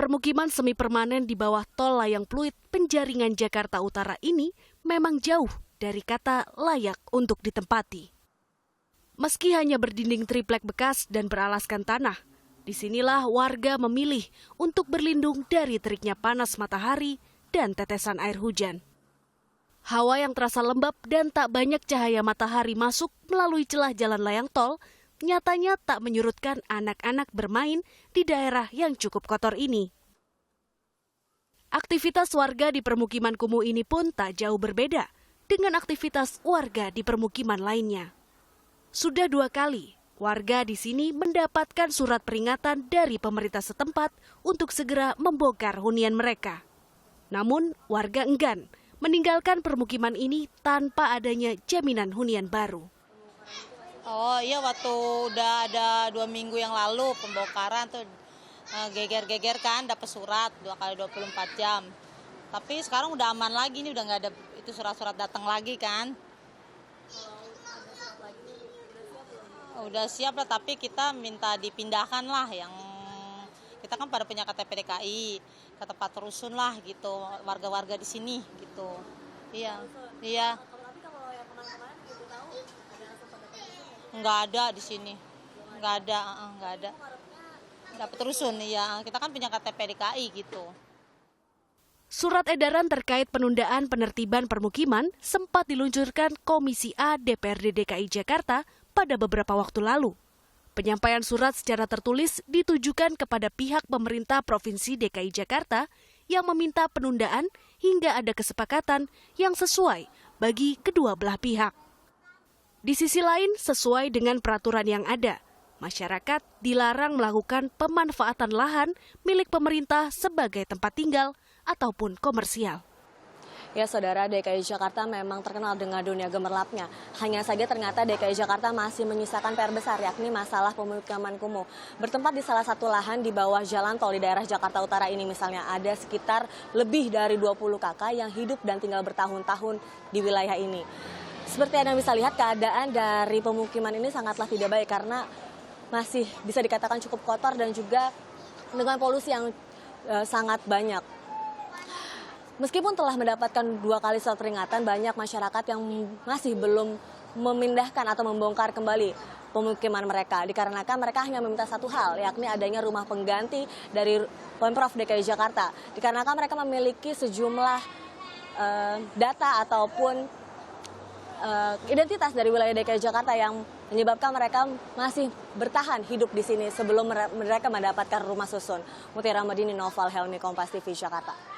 Permukiman semi permanen di bawah tol Layang Pluit, Penjaringan Jakarta Utara ini memang jauh dari kata layak untuk ditempati. Meski hanya berdinding triplek bekas dan beralaskan tanah, disinilah warga memilih untuk berlindung dari teriknya panas matahari dan tetesan air hujan. Hawa yang terasa lembab dan tak banyak cahaya matahari masuk melalui celah jalan layang tol nyatanya tak menyurutkan anak-anak bermain di daerah yang cukup kotor ini. Aktivitas warga di permukiman kumuh ini pun tak jauh berbeda dengan aktivitas warga di permukiman lainnya. Sudah 2 kali warga di sini mendapatkan surat peringatan dari pemerintah setempat untuk segera membongkar hunian mereka. Namun warga enggan meninggalkan permukiman ini tanpa adanya jaminan hunian baru. Oh iya, waktu udah ada 2 minggu yang lalu pembongkaran tuh geger-geger kan, dapat surat 2 kali 24 jam. Tapi sekarang udah aman lagi nih, udah nggak ada itu surat-surat datang lagi kan. Udah siap lah, tapi kita minta dipindahkan lah, yang kita kan pada punya KTP DKI ke tempat rusun lah gitu, warga-warga di sini gitu. Iya. Nggak ada di sini, nggak ada. Dapat rusun, ya. Kita kan punya KTP DKI gitu. Surat edaran terkait penundaan penertiban permukiman sempat diluncurkan Komisi A DPRD DKI Jakarta pada beberapa waktu lalu. Penyampaian surat secara tertulis ditujukan kepada pihak pemerintah Provinsi DKI Jakarta yang meminta penundaan hingga ada kesepakatan yang sesuai bagi kedua belah pihak. Di sisi lain, sesuai dengan peraturan yang ada, masyarakat dilarang melakukan pemanfaatan lahan milik pemerintah sebagai tempat tinggal ataupun komersial. Ya saudara, DKI Jakarta memang terkenal dengan dunia gemerlapnya. Hanya saja ternyata DKI Jakarta masih menyisakan PR besar, yakni masalah pemukiman kumuh. Bertempat di salah satu lahan di bawah jalan tol di daerah Jakarta Utara ini misalnya, ada sekitar lebih dari 20 kakak yang hidup dan tinggal bertahun-tahun di wilayah ini. Seperti Anda bisa lihat, keadaan dari pemukiman ini sangatlah tidak baik karena masih bisa dikatakan cukup kotor dan juga dengan polusi yang sangat banyak. Meskipun telah mendapatkan 2 kali surat peringatan, banyak masyarakat yang masih belum memindahkan atau membongkar kembali pemukiman mereka. Dikarenakan mereka hanya meminta satu hal, yakni adanya rumah pengganti dari Pemprov DKI Jakarta. Dikarenakan mereka memiliki sejumlah data ataupun identitas dari wilayah DKI Jakarta yang menyebabkan mereka masih bertahan hidup di sini sebelum mereka mendapatkan rumah susun. Mutiara Madini, Noval Helmi, Kompas TV, Jakarta.